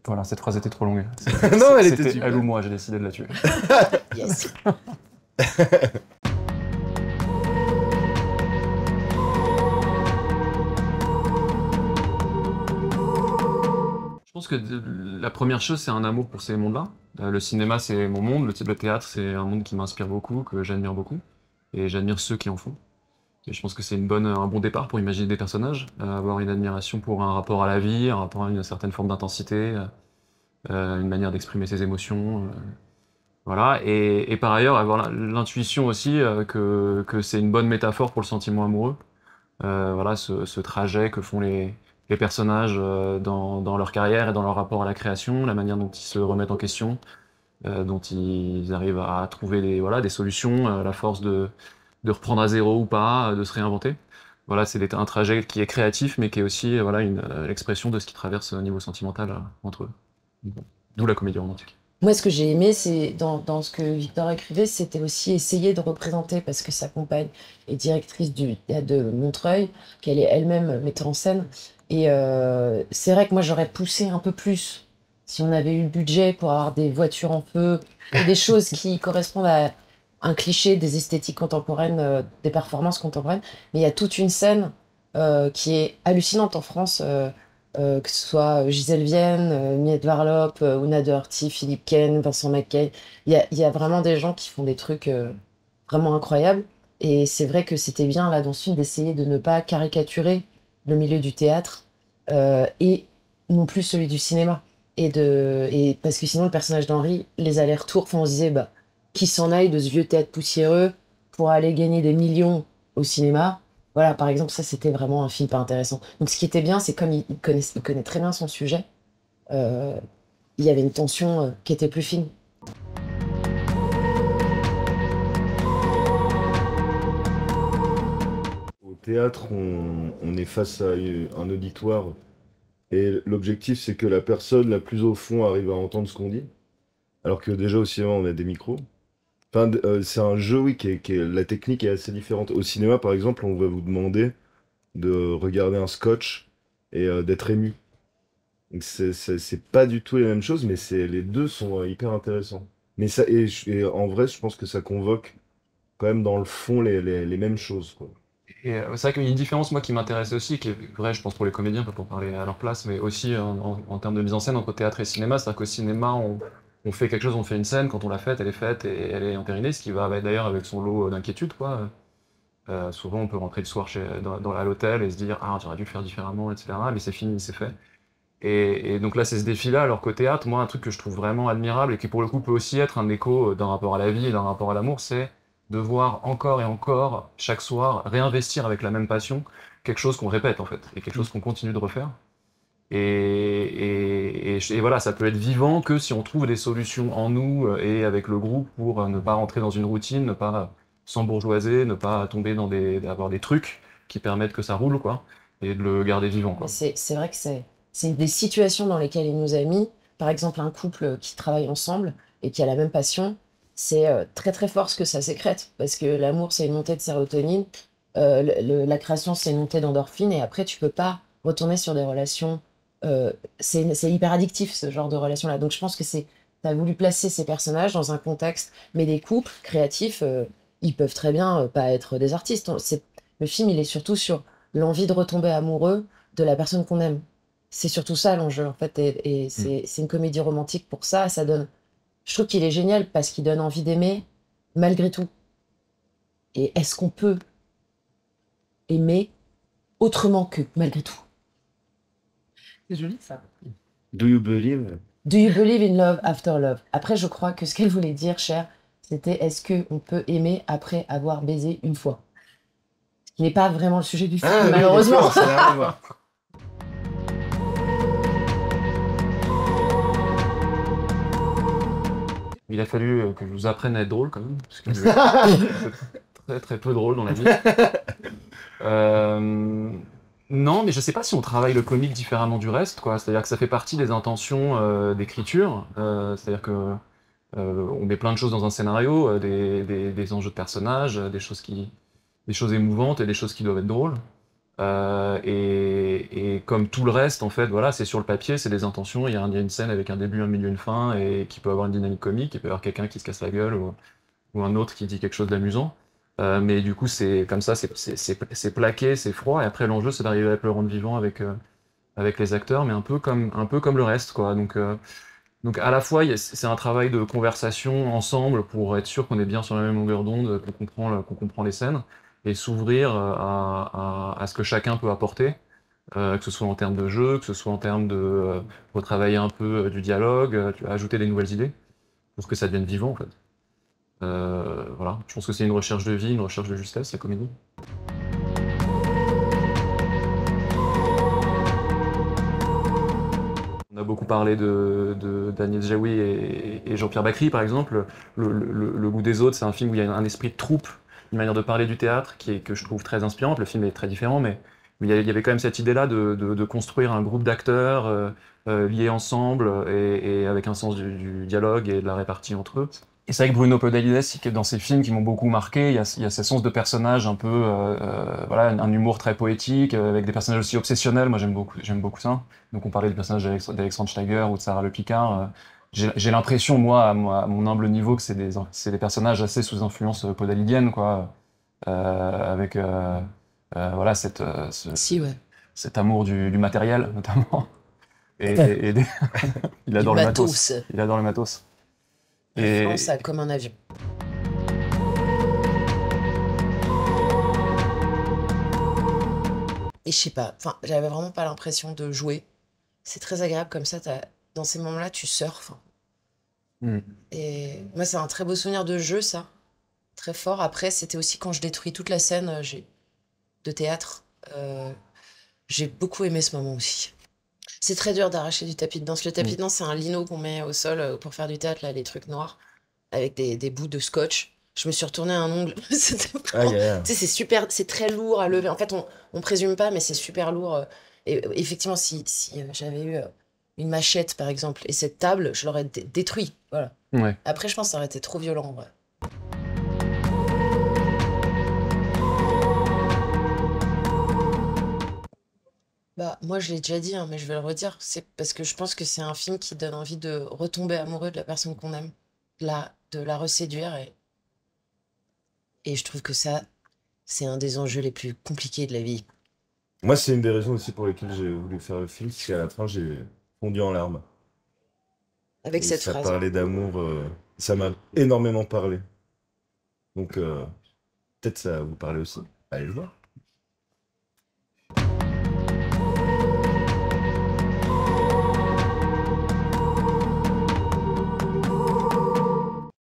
Voilà, cette phrase était trop longue. Non, elle était C'était super. elle ou moi, j'ai décidé de la tuer. Yes. Je pense que la première chose, c'est un amour pour ces mondes-là. Le cinéma, c'est mon monde, le théâtre, c'est un monde qui m'inspire beaucoup, que j'admire beaucoup. Et j'admire ceux qui en font. Et je pense que c'est un bon départ pour imaginer des personnages, avoir une admiration pour un rapport à la vie, un rapport à une certaine forme d'intensité, une manière d'exprimer ses émotions. Voilà. Et par ailleurs, avoir l'intuition aussi que c'est une bonne métaphore pour le sentiment amoureux. Voilà, ce trajet que font les personnages dans leur carrière et dans leur rapport à la création, la manière dont ils se remettent en question, dont ils arrivent à trouver des solutions, la force de reprendre à zéro ou pas, de se réinventer. Voilà, c'est un trajet qui est créatif, mais qui est aussi voilà, l'expression de ce qui traverse au niveau sentimental entre eux. D'où la comédie romantique. Moi, ce que j'ai aimé, c'est dans ce que Victor écrivait, c'était aussi essayer de représenter, parce que sa compagne est directrice du théâtre de Montreuil, qu'elle est elle-même metteur en scène. Et c'est vrai que moi, j'aurais poussé un peu plus si on avait eu le budget pour avoir des voitures en feu, ou des choses qui correspondent à un cliché des esthétiques contemporaines, des performances contemporaines. Mais il y a toute une scène qui est hallucinante en France. Que ce soit Gisèle Vienne, Miette Varlop, Ouna Doherty, Philippe Ken, Vincent McKay. Il y a vraiment des gens qui font des trucs vraiment incroyables. Et c'est vrai que c'était bien là dans ce film d'essayer de ne pas caricaturer le milieu du théâtre et non plus celui du cinéma. Et parce que sinon le personnage d'Henri, les allers-retours, enfin, on se disait bah, qui s'en aille de ce vieux théâtre poussiéreux pour aller gagner des millions au cinéma. Voilà, par exemple, ça, c'était vraiment un film pas intéressant. Donc, ce qui était bien, c'est comme il connaît très bien son sujet, euh, il y avait une tension qui était plus fine. Au théâtre, on est face à un auditoire et l'objectif, c'est que la personne la plus au fond arrive à entendre ce qu'on dit. Alors que déjà au cinéma, on a des micros. Enfin, c'est un jeu, oui, la technique est assez différente. Au cinéma, par exemple, on va vous demander de regarder un sketch et d'être ému. Donc c'est pas du tout les mêmes choses, mais les deux sont hyper intéressants. Mais et en vrai, je pense que ça convoque quand même dans le fond les mêmes choses, quoi. Et c'est vrai qu'il y a une différence, moi, qui m'intéresse aussi, qui est vraie, je pense, pour les comédiens, pas pour parler à leur place, mais aussi en termes de mise en scène entre théâtre et cinéma. C'est-à-dire qu'au cinéma, on fait quelque chose, on fait une scène, quand on l'a faite et elle est entérinée, ce qui va d'ailleurs avec son lot d'inquiétudes, quoi. Souvent, on peut rentrer le soir à l'hôtel et se dire «Ah, j'aurais dû le faire différemment», etc. Mais c'est fini, c'est fait. Et donc là, c'est ce défi-là, alors qu'au théâtre, moi, un truc que je trouve vraiment admirable et qui, pour le coup, peut aussi être un écho d'un rapport à la vie et d'un rapport à l'amour, c'est de voir encore et encore, chaque soir, réinvestir avec la même passion quelque chose qu'on répète, en fait, et quelque chose qu'on continue de refaire. Et voilà, ça peut être vivant que si on trouve des solutions en nous et avec le groupe pour ne pas rentrer dans une routine, ne pas s'embourgeoiser, ne pas tomber d'avoir des trucs qui permettent que ça roule, quoi, et de le garder vivant, Mais quoi. c'est vrai que c'est des situations dans lesquelles il nous a mis. Par exemple, un couple qui travaille ensemble et qui a la même passion, c'est très très fort ce que ça sécrète. Parce que l'amour, c'est une montée de sérotonine, la création, c'est une montée d'endorphine, et après, tu peux pas retourner sur des relations. C'est hyper addictif, ce genre de relation-là. Donc je pense que t'as voulu placer ces personnages dans un contexte, mais les couples créatifs, ils peuvent très bien pas être des artistes. Le film, il est surtout sur l'envie de retomber amoureux de la personne qu'on aime. C'est surtout ça l'enjeu, en fait, et Mm. c'est une comédie romantique pour ça. Ça donne. Je trouve qu'il est génial parce qu'il donne envie d'aimer malgré tout. Et est-ce qu'on peut aimer autrement que malgré tout? C'est joli ça. Do you believe? Do you believe in love after love? Après, je crois que ce qu'elle voulait dire, cher, c'était est-ce qu'on peut aimer après avoir baisé une fois? Ce qui n'est pas vraiment le sujet du film, Ah oui, malheureusement. d'accord, ça n'a rien à voir. Il a fallu que je vous apprenne à être drôle quand même, parce que c'est très très peu drôle dans la vie. Euh, non, mais je sais pas si on travaille le comique différemment du reste, quoi. C'est-à-dire que ça fait partie des intentions d'écriture. C'est-à-dire que on met plein de choses dans un scénario, des enjeux de personnages, des choses émouvantes et des choses qui doivent être drôles. Et comme tout le reste, en fait, voilà, c'est sur le papier, c'est des intentions. Il y a une scène avec un début, un milieu, une fin, et qui peut avoir une dynamique comique. Il peut y avoir quelqu'un qui se casse la gueule ou un autre qui dit quelque chose d'amusant. Mais du coup, c'est comme ça, c'est plaqué, c'est froid. Et après, l'enjeu, c'est d'arriver à le rendre vivant avec les acteurs, mais un peu comme le reste, quoi. Donc à la fois, c'est un travail de conversation ensemble pour être sûr qu'on est bien sur la même longueur d'onde, qu'on comprend les scènes, et s'ouvrir à ce que chacun peut apporter, que ce soit en termes de jeu, que ce soit en termes de retravailler un peu du dialogue, ajouter des nouvelles idées, pour que ça devienne vivant en fait. Voilà, je pense que c'est une recherche de vie, une recherche de justesse, la comédie. On a beaucoup parlé d'Agnès Jaoui et Jean-Pierre Bacry, par exemple. Le goût des autres, c'est un film où il y a un esprit de troupe, une manière de parler du théâtre que je trouve très inspirante. Le film est très différent, mais il y avait quand même cette idée-là de construire un groupe d'acteurs liés ensemble et avec un sens du dialogue et de la répartie entre eux. Et c'est vrai que Bruno Podalides, dans ses films qui m'ont beaucoup marqué, il y a ce sens de personnage un peu, voilà, un humour très poétique, avec des personnages aussi obsessionnels. Moi, j'aime beaucoup ça. Donc, on parlait du personnage d'Alexandre Steiger ou de Sarah Le Picard. J'ai l'impression, moi, à mon humble niveau, que c'est des personnages assez sous influence podalidienne, quoi, avec voilà, Si, ouais. cet amour du matériel, notamment. Il adore le matos. Il adore le matos. Et ça comme un avion. Et je sais pas, enfin, j'avais vraiment pas l'impression de jouer. C'est très agréable comme ça, dans ces moments-là, tu surfes. Et moi, c'est un très beau souvenir de jeu, ça. Très fort. Après, c'était aussi quand je détruis toute la scène de théâtre. J'ai beaucoup aimé ce moment aussi. C'est très dur d'arracher du tapis de danse. Le tapis de danse, c'est un lino qu'on met au sol pour faire du théâtre, là, les trucs noirs, avec des bouts de scotch. Je me suis retourné un ongle. C'était vraiment... Tu sais, c'est super, c'est très lourd à lever. En fait, on présume pas, mais c'est super lourd. Et effectivement, si j'avais eu une machette, par exemple, et cette table, je l'aurais détruit. Voilà. Ouais. Après, je pense que ça aurait été trop violent, en vrai. Bah, moi, je l'ai déjà dit, hein, mais je vais le redire. C'est parce que je pense que c'est un film qui donne envie de retomber amoureux de la personne qu'on aime, de la reséduire. Et je trouve que ça, c'est un des enjeux les plus compliqués de la vie. Moi, c'est une des raisons aussi pour lesquelles j'ai voulu faire le film, parce qu'à la fin, j'ai fondu en larmes. Avec Et cette ça phrase. parlait d'amour, ça m'a énormément parlé. Donc, peut-être ça va vous parler aussi. Allez le voir.